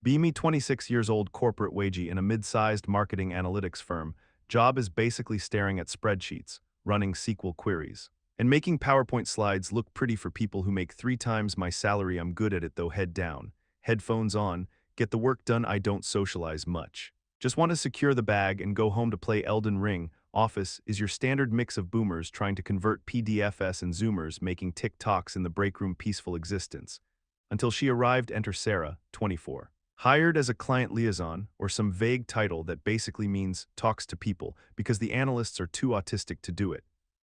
Beamy 26 years old corporate wagey in a mid-sized marketing analytics firm, job is basically staring at spreadsheets, running SQL queries, and making PowerPoint slides look pretty for people who make 3 times my salary. I'm good at it though, head down, headphones on, get the work done. I don't socialize much. Just want to secure the bag and go home to play Elden Ring. Office is your standard mix of boomers trying to convert PDFs and Zoomers making TikToks in the break room peaceful existence. Until she arrived, enter Sarah, 24. Hired as a client liaison, or some vague title that basically means talks to people because the analysts are too autistic to do it.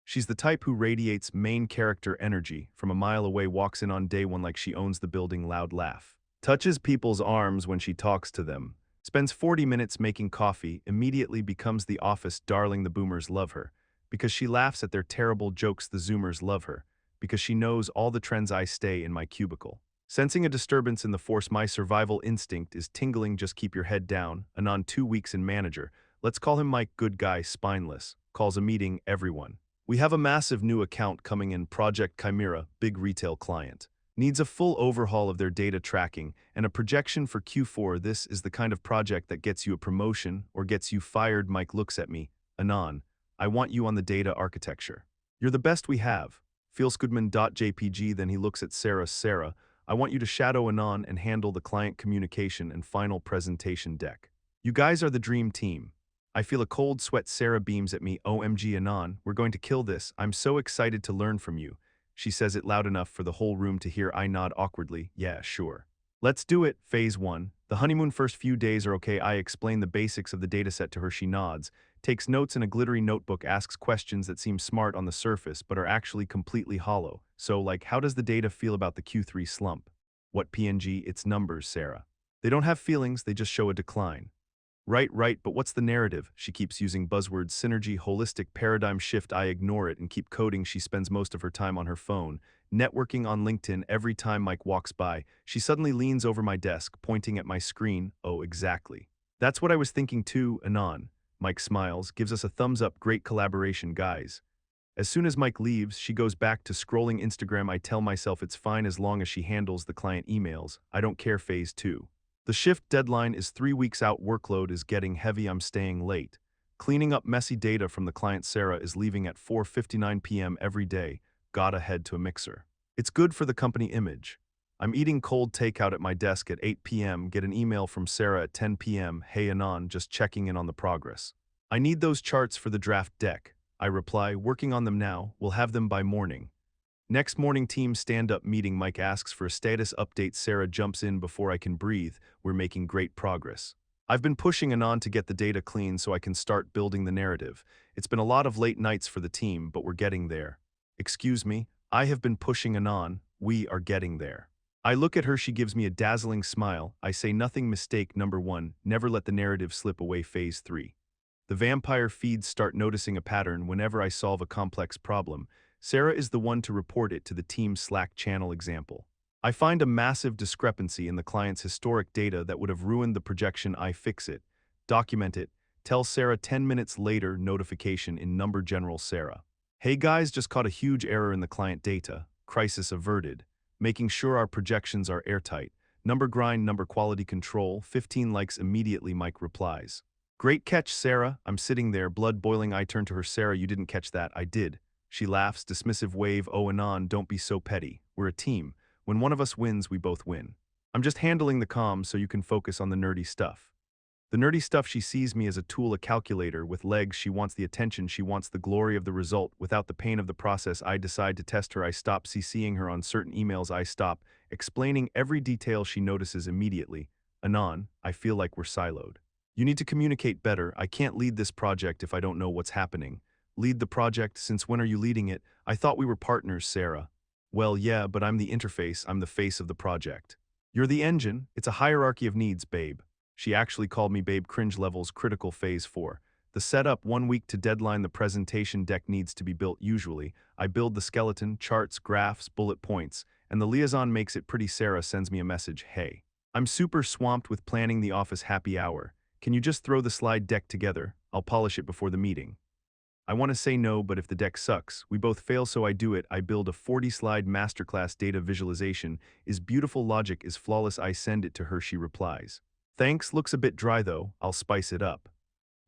She's the type who radiates main character energy, from a mile away walks in on day one like she owns the building, loud laugh. Touches people's arms when she talks to them. Spends 40 minutes making coffee, immediately becomes the office darling. The boomers love her. Because she laughs at their terrible jokes. The Zoomers love her. Because she knows all the trends. I stay in my cubicle. Sensing a disturbance in the force, my survival instinct is tingling. Just keep your head down. Anon 2 weeks in manager. Let's call him Mike, good guy, spineless. Calls a meeting, everyone. We have a massive new account coming in, Project Chimera, big retail client. Needs a full overhaul of their data tracking and a projection for Q4. This is the kind of project that gets you a promotion or gets you fired. Mike looks at me. Anon, I want you on the data architecture. You're the best we have. Feelsgoodman.jpg. Then he looks at Sarah. Sarah, I want you to shadow Anon and handle the client communication and final presentation deck. You guys are the dream team. I feel a cold sweat. Sarah beams at me. OMG Anon, we're going to kill this. I'm so excited to learn from you. She says it loud enough for the whole room to hear. I nod awkwardly. Yeah, sure. Let's do it. Phase 1. The honeymoon. First few days are okay. I explain the basics of the dataset to her. She nods, takes notes in a glittery notebook, asks questions that seem smart on the surface but are actually completely hollow. So, like, how does the data feel about the Q3 slump? What PNG? It's numbers, Sarah. They don't have feelings, they just show a decline. Right, but what's the narrative? She keeps using buzzwords: synergy, holistic, paradigm shift. I ignore it and keep coding. She spends most of her time on her phone, networking on LinkedIn. Every time Mike walks by, she suddenly leans over my desk, pointing at my screen. Oh, exactly. That's what I was thinking too, Anon. Mike smiles, gives us a thumbs up. Great collaboration, guys. As soon as Mike leaves, she goes back to scrolling Instagram. I tell myself it's fine as long as she handles the client emails. I don't care. Phase 2. The shift deadline is 3 weeks out. Workload is getting heavy. I'm staying late, cleaning up messy data from the client. Sarah is leaving at 4:59 p.m. every day. Gotta head to a mixer. It's good for the company image. I'm eating cold takeout at my desk at 8 p.m. Get an email from Sarah at 10 p.m. Hey Anon, just checking in on the progress. I need those charts for the draft deck. I reply, working on them now. We'll have them by morning. Next morning, team stand-up meeting. Mike asks for a status update. Sarah jumps in before I can breathe. We're making great progress. I've been pushing Anon to get the data clean so I can start building the narrative. It's been a lot of late nights for the team, but we're getting there. Excuse me, I have been pushing Anon. We are getting there. I look at her. She gives me a dazzling smile. I say nothing. Mistake number 1, never let the narrative slip away. Phase 3. The vampire feeds start noticing a pattern. Whenever I solve a complex problem, Sarah is the one to report it to the team's Slack channel. Example: I find a massive discrepancy in the client's historic data that would have ruined the projection. I fix it, document it, tell Sarah. 10 minutes later, notification in number general. Sarah: hey guys, just caught a huge error in the client data. Crisis averted. Making sure our projections are airtight. Number grind, number quality control. 15 likes immediately. Mike replies: great catch, Sarah. I'm sitting there, blood boiling. I turn to her. Sarah, you didn't catch that. I did. She laughs, dismissive wave. Oh Anon, don't be so petty. We're a team. When one of us wins, we both win. I'm just handling the comms so you can focus on the nerdy stuff. The nerdy stuff. She sees me as a tool, a calculator with legs. She wants the attention, she wants the glory of the result without the pain of the process. I decide to test her. I stop CCing her on certain emails. I stop explaining every detail. She notices immediately. Anon, I feel like we're siloed. You need to communicate better. I can't lead this project if I don't know what's happening. Lead the project? Since when are you leading it? I thought we were partners. Sarah: well, yeah, but I'm the interface. I'm the face of the project. You're the engine. It's a hierarchy of needs, babe. She actually called me babe. Cringe levels. Critical. Phase 4. The setup. 1 week to deadline. The presentation deck needs to be built. Usually, I build the skeleton, charts, graphs, bullet points, and the liaison makes it pretty. Sarah sends me a message. Hey, I'm super swamped with planning the office happy hour. Can you just throw the slide deck together? I'll polish it before the meeting. I want to say no, but if the deck sucks, we both fail, so I do it. I build a 40-slide masterclass data visualization. Is beautiful, logic is flawless. I send it to her, she replies. Thanks, looks a bit dry though, I'll spice it up.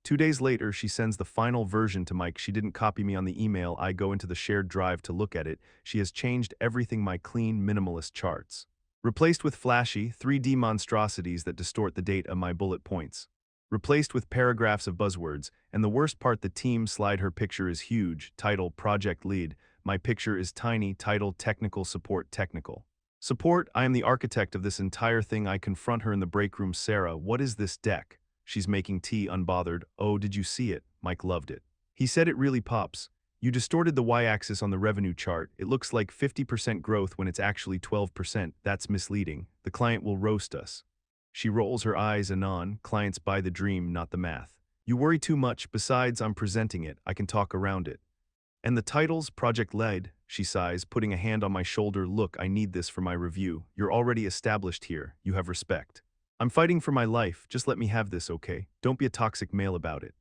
2 days later, she sends the final version to Mike. She didn't copy me on the email. I go into the shared drive to look at it. She has changed everything, my clean, minimalist charts, replaced with flashy, 3D monstrosities that distort the date of my bullet points, replaced with paragraphs of buzzwords, and the worst part, the team slide. Her picture is huge, title project lead. My picture is tiny, title technical support. Technical support, I am the architect of this entire thing. I confront her in the break room. Sarah, what is this deck? She's making tea, unbothered. Oh, did you see it? Mike loved it. He said it really pops. You distorted the y-axis on the revenue chart. It looks like 50% growth when it's actually 12%. That's misleading. The client will roast us. She rolls her eyes. Anon, clients buy the dream, not the math. You worry too much. Besides, I'm presenting it. I can talk around it. And the title's project led, she sighs, putting a hand on my shoulder. Look, I need this for my review. You're already established here. You have respect. I'm fighting for my life, just let me have this, okay? Don't be a toxic male about it.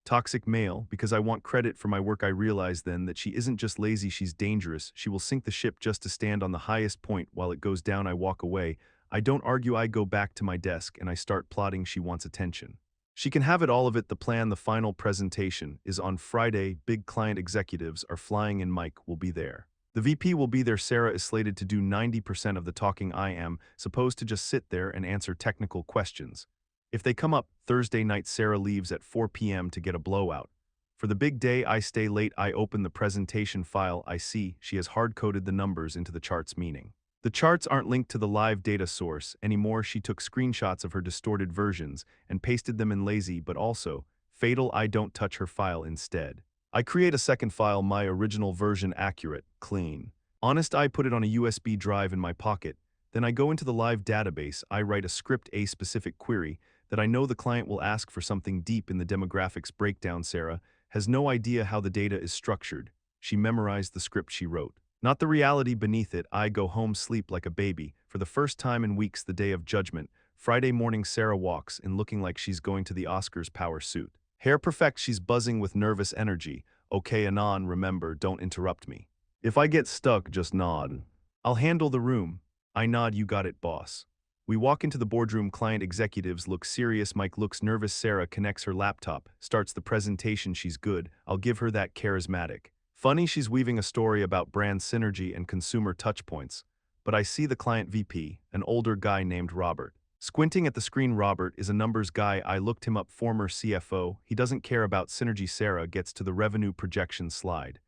Toxic male, because I want credit for my work. I realize then that she isn't just lazy, she's dangerous. She will sink the ship just to stand on the highest point. While it goes down, I walk away. I don't argue, I go back to my desk and I start plotting. She wants attention. She can have it, all of it. The plan, the final presentation, is on Friday. Big client executives are flying and Mike will be there. The VP will be there. Sarah is slated to do 90% of the talking. I am supposed to just sit there and answer technical questions. If they come up, Thursday night Sarah leaves at 4 p.m. to get a blowout. For the big day, I stay late. I open the presentation file. I see she has hard-coded the numbers into the charts, meaning the charts aren't linked to the live data source anymore. She took screenshots of her distorted versions and pasted them in. Lazy, but also fatal. I don't touch her file. Instead, I create a second file, my original version, accurate, clean, honest. I put it on a USB drive in my pocket. Then I go into the live database. I write a script, a specific query that I know the client will ask for, something deep in the demographics breakdown. Sarah has no idea how the data is structured. She memorized the script she wrote, not the reality beneath it. I go home, sleep like a baby. For the first time in weeks, the day of judgment, Friday morning, Sarah walks in looking like she's going to the Oscars. Power suit, hair perfect, she's buzzing with nervous energy. Okay, Anon, remember, don't interrupt me. If I get stuck, just nod. I'll handle the room. I nod. You got it, boss. We walk into the boardroom. Client executives look serious. Mike looks nervous. Sarah connects her laptop, starts the presentation. She's good. I'll give her that. Charismatic. Funny, she's weaving a story about brand synergy and consumer touchpoints. But I see the client VP, an older guy named Robert. Squinting at the screen. Robert is a numbers guy. I looked him up, former CFO. He doesn't care about synergy. Sarah gets to the revenue projection slide,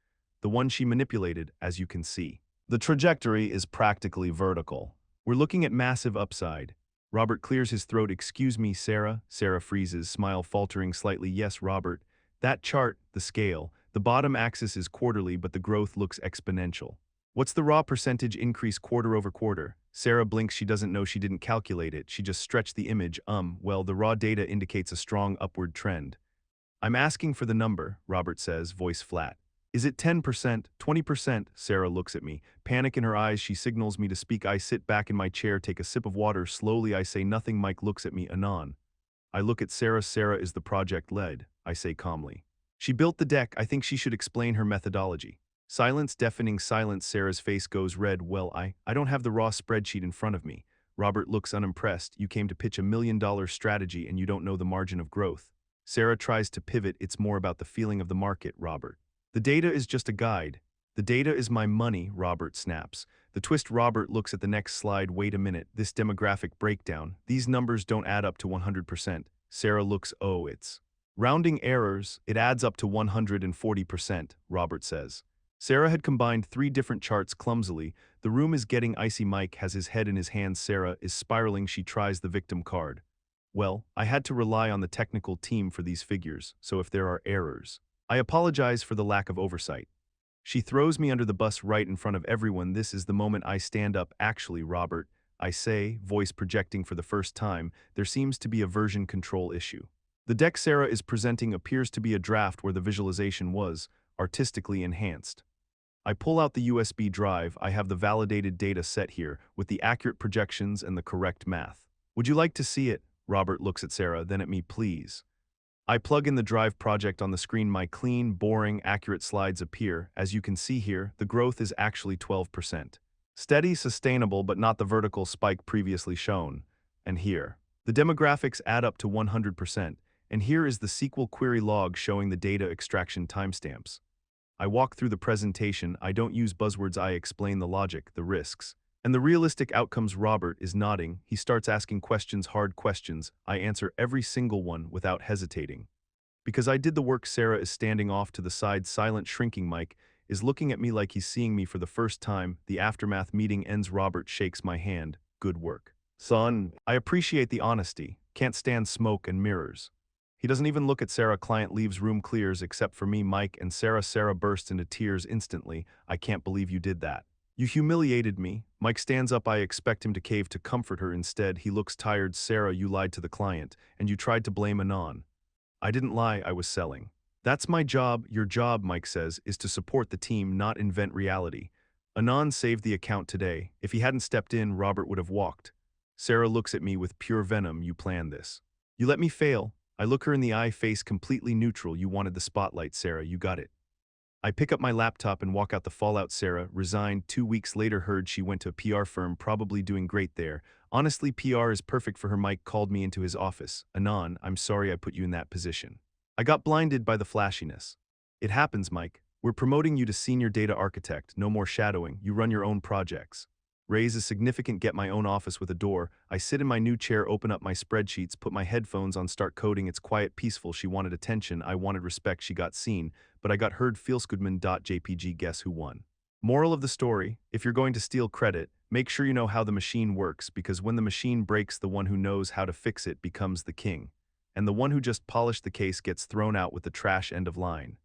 the one she manipulated, as you can see. The trajectory is practically vertical. We're looking at massive upside. Robert clears his throat. Excuse me, Sarah? Sarah freezes, smile faltering slightly. Yes, Robert. That chart, the scale, the bottom axis is quarterly, but the growth looks exponential. What's the raw percentage increase quarter over quarter? Sarah blinks. She doesn't know. She didn't calculate it. She just stretched the image. Well, the raw data indicates a strong upward trend. I'm asking for the number, Robert says, voice flat. Is it 10%, 20%? Sarah looks at me, panic in her eyes. She signals me to speak. I sit back in my chair, take a sip of water. Slowly, I say nothing. Mike looks at me. Anon. I look at Sarah. Sarah is the project lead, I say calmly. She built the deck. I think she should explain her methodology. Silence, deafening silence. Sarah's face goes red. Well, I don't have the raw spreadsheet in front of me. Robert looks unimpressed. You came to pitch $1 million strategy and you don't know the margin of growth. Sarah tries to pivot. It's more about the feeling of the market, Robert. The data is just a guide. The data is my money, Robert snaps. The twist. Robert looks at the next slide. Wait a minute, this demographic breakdown, these numbers don't add up to 100%. Sarah looks. Oh, it's rounding errors. It adds up to 140%, Robert says. Sarah had combined 3 different charts clumsily. The room is getting icy. Mike has his head in his hands. Sarah is spiraling. She tries the victim card. Well, I had to rely on the technical team for these figures, so if there are errors, I apologize for the lack of oversight. She throws me under the bus right in front of everyone. This is the moment I stand up. Actually, Robert, I say, voice projecting for the first time, there seems to be a version control issue. The deck Sarah is presenting appears to be a draft where the visualization was artistically enhanced. I pull out the USB drive. I have the validated data set here with the accurate projections and the correct math. Would you like to see it? Robert looks at Sarah, then at me. Please. I plug in the Drive project on the screen. My clean, boring, accurate slides appear. As you can see here, the growth is actually 12%. Steady, sustainable, but not the vertical spike previously shown. And here, the demographics add up to 100%. And here is the SQL query log showing the data extraction timestamps. I walk through the presentation. I don't use buzzwords. I explain the logic, the risks, and the realistic outcomes. Robert is nodding. He starts asking questions, hard questions. I answer every single one without hesitating. Because I did the work. Sarah is standing off to the side, silent, shrinking. Mike is looking at me like he's seeing me for the first time. The aftermath meeting ends. Robert shakes my hand. Good work, son. I appreciate the honesty. Can't stand smoke and mirrors. He doesn't even look at Sarah. Client leaves, room clears except for me, Mike, and Sarah. Sarah bursts into tears instantly. I can't believe you did that. You humiliated me. Mike stands up. I expect him to cave to comfort her. Instead, he looks tired. Sarah, you lied to the client, and you tried to blame Anon. I didn't lie, I was selling. That's my job. Your job, Mike says, is to support the team, not invent reality. Anon saved the account today. If he hadn't stepped in, Robert would have walked. Sarah looks at me with pure venom. You planned this. You let me fail. I look her in the eye, face completely neutral. You wanted the spotlight, Sarah. You got it. I pick up my laptop and walk out. The fallout. Sarah resigned 2 weeks later. Heard she went to a PR firm, probably doing great there. Honestly, PR is perfect for her. Mike called me into his office. Anon, I'm sorry I put you in that position. I got blinded by the flashiness. It happens, Mike. We're promoting you to senior data architect. No more shadowing. You run your own projects. Raise is significant. Get my own office with a door. I sit in my new chair, open up my spreadsheets, put my headphones on, start coding. It's quiet, peaceful. She wanted attention. I wanted respect. She got seen. But I got heard. Feelsgoodman.jpg. Guess who won? Moral of the story, if you're going to steal credit, make sure you know how the machine works, because when the machine breaks, the one who knows how to fix it becomes the king. And the one who just polished the case gets thrown out with the trash. End of line.